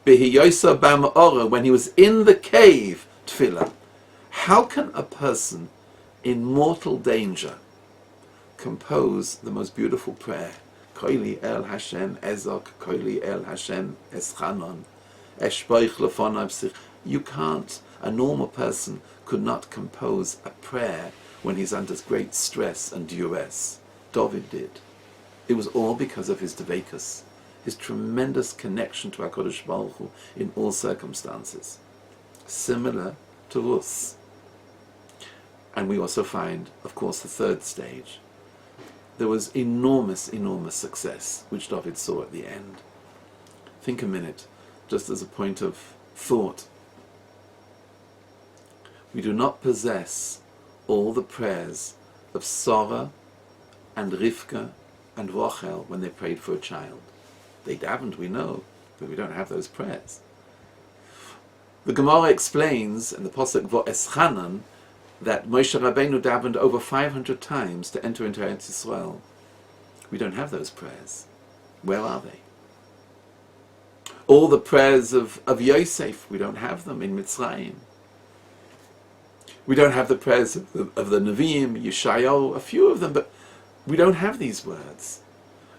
Behiyosa ba'ma'ora, when he was in the cave, tefillah. How can a person in mortal danger compose the most beautiful prayer? Koili el Hashem ezok, koili el Hashem eschanon, eshboich lefonav sich. You can't, a normal person could not compose a prayer when he's under great stress and duress. David did. It was all because of his dveikus, his tremendous connection to HaKadosh Baruch Hu in all circumstances. Similar to Ruth. And we also find, of course, the third stage. There was enormous, enormous success, which David saw at the end. Think a minute, just as a point of thought. We do not possess all the prayers of Sarah and Rivka and Rachel when they prayed for a child. They davened, we know, but we don't have those prayers. The Gemara explains in the Pasuk V'eschanan that Moshe Rabbeinu davened over 500 times to enter into Eretz Yisrael. We don't have those prayers. Where are they? All the prayers of Yosef, we don't have them in Mitzrayim. We don't have the prayers of the Nevi'im, Yeshayahu, a few of them, but we don't have these words.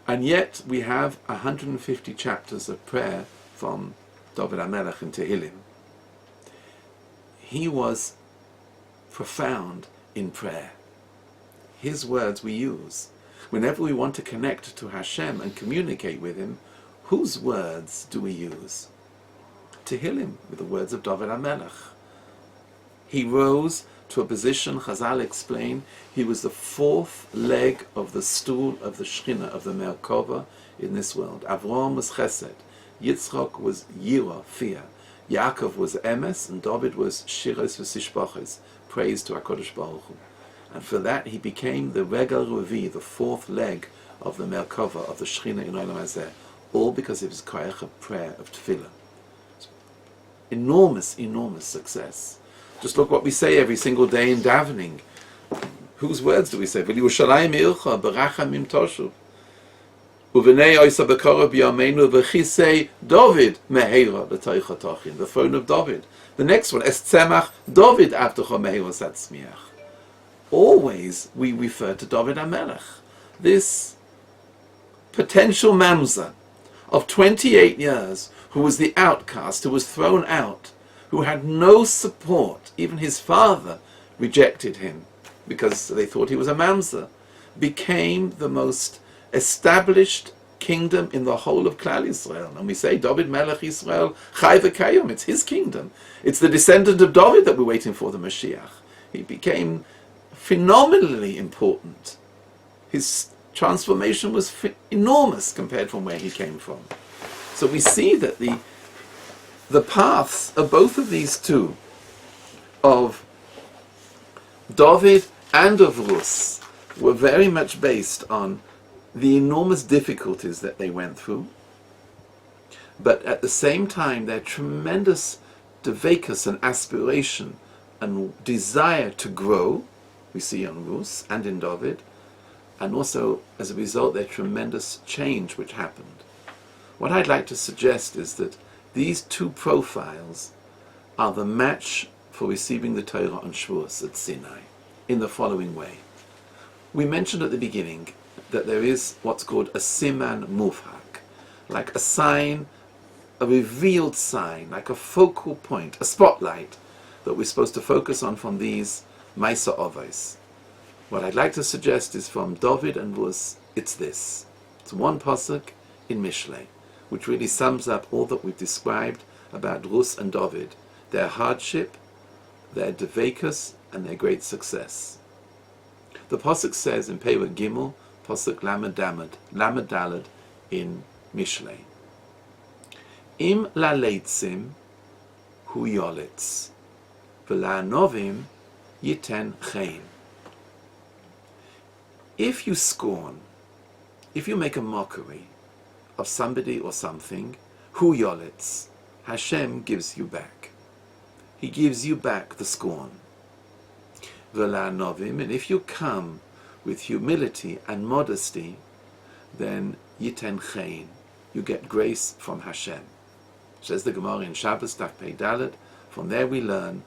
And yet we have 150 chapters of prayer from Dovid Hamelech in Tehillim. He was profound in prayer. His words we use. Whenever we want to connect to Hashem and communicate with Him, whose words do we use? Tehillim, with the words of Dovid Hamelech. He rose to a position, Chazal explain, he was the fourth leg of the stool of the Shechina, of the Merkava in this world. Avraham was Chesed, Yitzchak was Yira, fear, Yaakov was Emes, and David was Shiros v'Sishbachos, praise to HaKadosh Baruch Hu. And for that he became the Regal Revi, the fourth leg of the Merkava, of the Shechina in Olam Hazeh, all because of his koyach of prayer, of tefillah. Enormous, enormous success. Just look what we say every single day in davening. Whose words do we say? V'Yerushalayim ilcha b'rachamim toshuv. U'v'nei oisa b'korah b'yameinu v'chisei Dovid meheira l'toicha tochin. The throne of David. The next one, es tzemach David avtecha meheira satzmiach. Always we refer to Dovid Hamelech. This potential mamzer of 28 years, who was the outcast, who was thrown out, who had no support. Even his father rejected him because they thought he was a mamzer, became the most established kingdom in the whole of Klal Yisrael. And we say, David Melech Yisrael Chai v'Kayom, it's his kingdom. It's the descendant of David that we're waiting for, the Mashiach. He became phenomenally important. His transformation was enormous compared from where he came from. So we see that the paths of both of these two, of David and of Ruth, were very much based on the enormous difficulties that they went through, but at the same time their tremendous dveikus and aspiration and desire to grow, we see in Ruth and in David, and also as a result their tremendous change which happened. What I'd like to suggest is that these two profiles are the match for receiving the Torah on Shavuoth at Sinai in the following way. We mentioned at the beginning that there is what's called a siman muvhak, like a sign, a revealed sign, like a focal point, a spotlight that we're supposed to focus on from these Maisa Avos. What I'd like to suggest is from David and Ruth, it's this. It's one pasuk in Mishlei, which really sums up all that we've described about Ruth and David, their hardship, their dveikus, and their great success. The pasuk says in Perek Gimel, pasuk Lamed Daled in Mishlei, Im laleitzim hu yolitz, v'la'anovim yiten chein. If you scorn, if you make a mockery of somebody or something, hu yolitz, Hashem gives you back. He gives you back the scorn. V'la'anovim, and if you come with humility and modesty, then yiten chein, you get grace from Hashem. Says the Gemara in Shabbos Daf Pei Dalet. From there we learn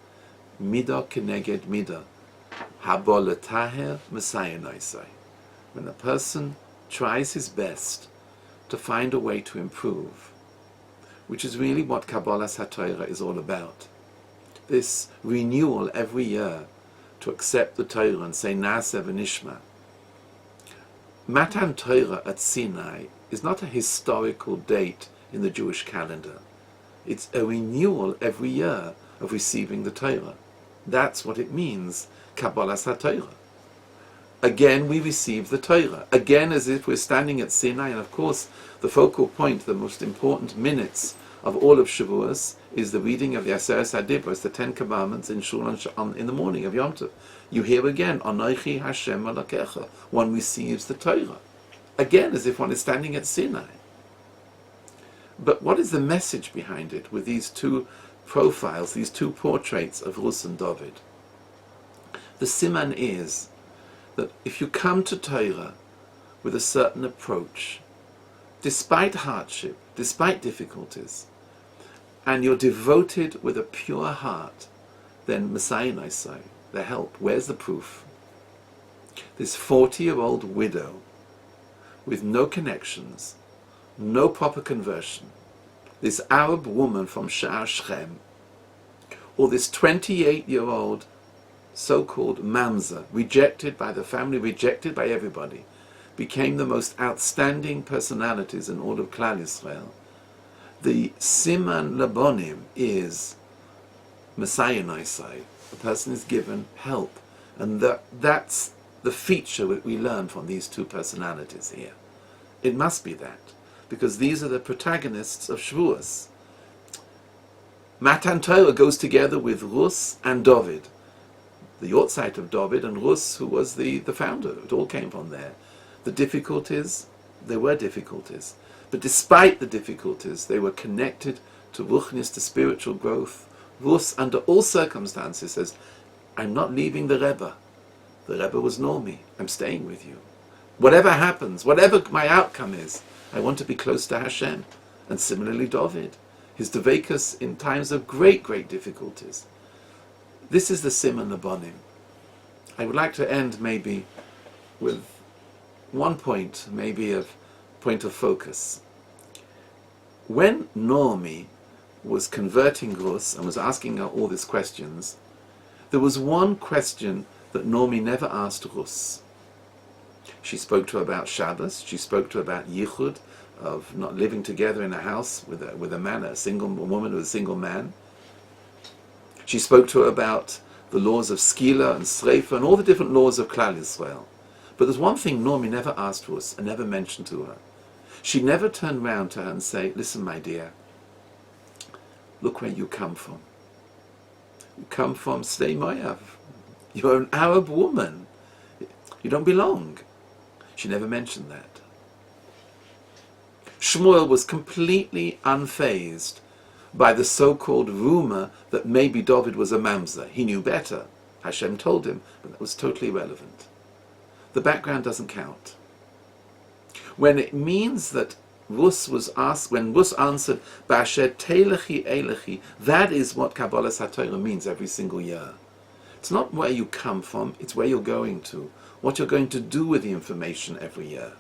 midah keneged midah, haba letaher m'sayonosai. When a person tries his best to find a way to improve, which is really what Kabbalas HaTorah is all about. This renewal every year to accept the Torah and say Na'aseh v'nishma. Matan Torah at Sinai is not a historical date in the Jewish calendar. It's a renewal every year of receiving the Torah. That's what it means, Kabbalas HaTorah. Again we receive the Torah. Again as if we're standing at Sinai, and of course the focal point, the most important minutes of all of Shavuos is the reading of the Aseret HaDibros, the 10 Commandments in Shul in the morning of Yom Tov. You hear again, Anochi Hashem Elokecha. One receives the Torah. Again as if one is standing at Sinai. But what is the message behind it with these two profiles, these two portraits of Ruth and Dovid? The siman is that if you come to Torah with a certain approach, despite hardship, despite difficulties, and you're devoted with a pure heart, then M'sayonosai, the help. Where's the proof? This 40-year-old widow with no connections, no proper conversion, this Arab woman from Sha'ar Shechem, or this 28-year-old so-called mamzer, rejected by the family, rejected by everybody, became the most outstanding personalities in all of Klal Yisrael. The siman labonim is M'sayonosai. The person is given help, and that's the feature that we learn from these two personalities here. It must be that, because these are the protagonists of Shavuos. Matan Torah goes together with Ruth and Dovid, the Yortzeit of Dovid, and Ruth, who was the founder. It all came from there. The difficulties, there were difficulties, but despite the difficulties, they were connected to Ruchnis, to spiritual growth. Ruth, under all circumstances, says, I'm not leaving the Rebbe. The Rebbe was Normi. I'm staying with you. Whatever happens, whatever my outcome is, I want to be close to Hashem. And similarly, Dovid, his Devekus in times of great, great difficulties. This is the siman labonim. I would like to end maybe with one point, maybe a point of focus. When Naomi was converting Ruth and was asking her all these questions, there was one question that Naomi never asked Ruth. She spoke to her about Shabbos, she spoke to her about Yichud, of not living together in a house with a man, a woman with a single man. She spoke to her about the laws of Skila and Sreifa and all the different laws of Klal Yisrael. But there's one thing Naomi never asked Ruth and never mentioned to her. She never turned round to her and say, listen, my dear, look where you come from. You come from Sdei Moav. You're an Arab woman. You don't belong. She never mentioned that. Shmuel was completely unfazed by the so-called rumor that maybe David was a mamzer. He knew better. Hashem told him, but that was totally irrelevant. The background doesn't count. When it means that Ruth was asked, when Ruth answered, Ba'asher Teilechi Eilechi, that is what Kabbalas HaTorah means every single year. It's not where you come from, it's where you're going to, what you're going to do with the information every year.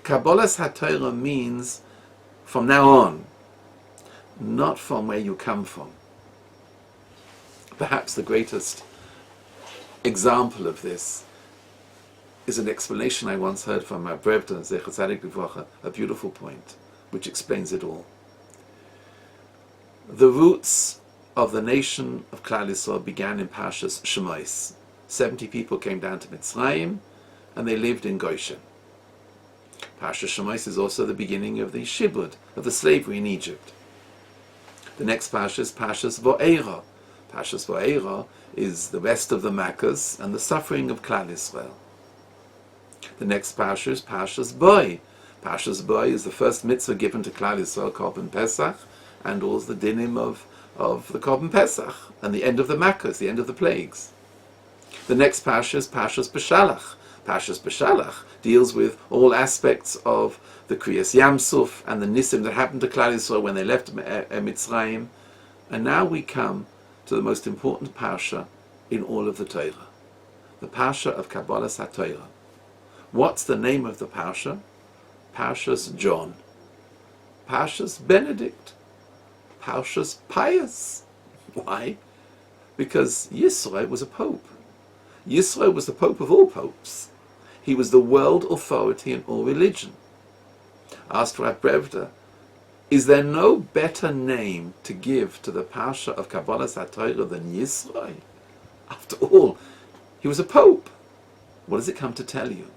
Kabbalas HaTorah means from now on, not from where you come from. Perhaps the greatest example of this is an explanation I once heard from my Brevta, Zecher Tzadik Livracha, a beautiful point, which explains it all. The roots of the nation of Klal Yisrael began in Parshas Shemais. 70 people came down to Mitzrayim, and they lived in Goshen. Parshas Shemais is also the beginning of the Shibud, of the slavery in Egypt. The next Parsha is Parshas Va'era. Parshas Va'era is the rest of the Makkos and the suffering of Klal Yisrael. The next Parsha is Parshas Boi. Parshas Boi is the first mitzvah given to Klal Yisrael, Korban Pesach, and all the dinim of the Korban Pesach, and the end of the Makkos, the end of the plagues. The next Parsha is Parshas Beshalach. Parshas Beshalach deals with all aspects of the Kriyas Yamsuf and the Nisim that happened to Klal Yisrael when they left Mitzrayim. And now we come to the most important Parsha in all of the Torah, the Parsha of Kabbalas HaTorah. What's the name of the Parsha? Parshas John, Parshas Benedict, Parshas Pius. Why? Because Yisro was a pope. Yisro was the pope of all popes. He was the world authority in all religion. Asked Rav Brevda, is there no better name to give to the Parsha of Kabbalas HaTorah than Yisro? After all, he was a pope. What does it come to tell you?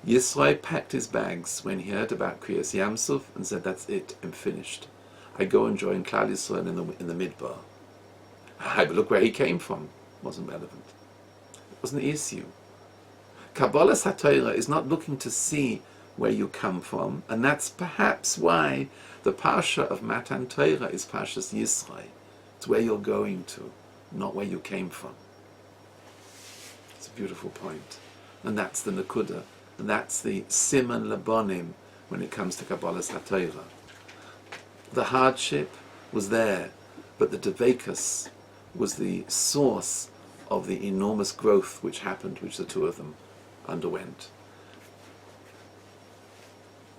Yisro packed his bags when he heard about Kriyas Yamsuf and said, that's it, I'm finished. I go and join Klal Yisrael in the Midbar. But look where he came from. Wasn't relevant. It wasn't the issue. Kabbalas HaTorah is not looking to see where you come from, and that's perhaps why the Parsha of Matan Torah is Parshas Yisro. It's where you're going to, not where you came from. It's a beautiful point. And that's the Nakuda. And that's the Siman Labonim when it comes to Kabbalas HaTorah. The hardship was there, but the Devekus was the source of the enormous growth which happened, which the two of them underwent.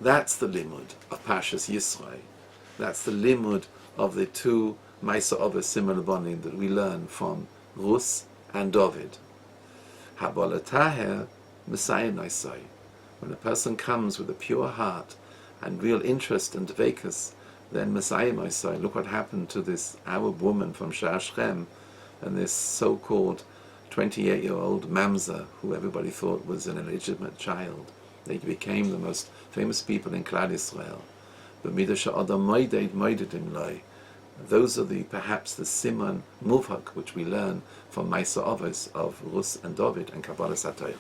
That's the limud of Parshas Yisro. That's the limud of the two Maisa Avos Siman Labonim that we learn from Ruth and Dovid. Habalataher Messiah Naisai. When a person comes with a pure heart and real interest and dvekus, then Messiah Naisai. Look what happened to this Arab woman from Sha'ar Shem and this so-called 28-year-old Mamza, who everybody thought was an illegitimate child. They became the most famous people in Klal Yisrael. Those are perhaps the Siman Muvhak which we learn from Maisa Avos of Rus and Dovid and Kabbalas HaTorah.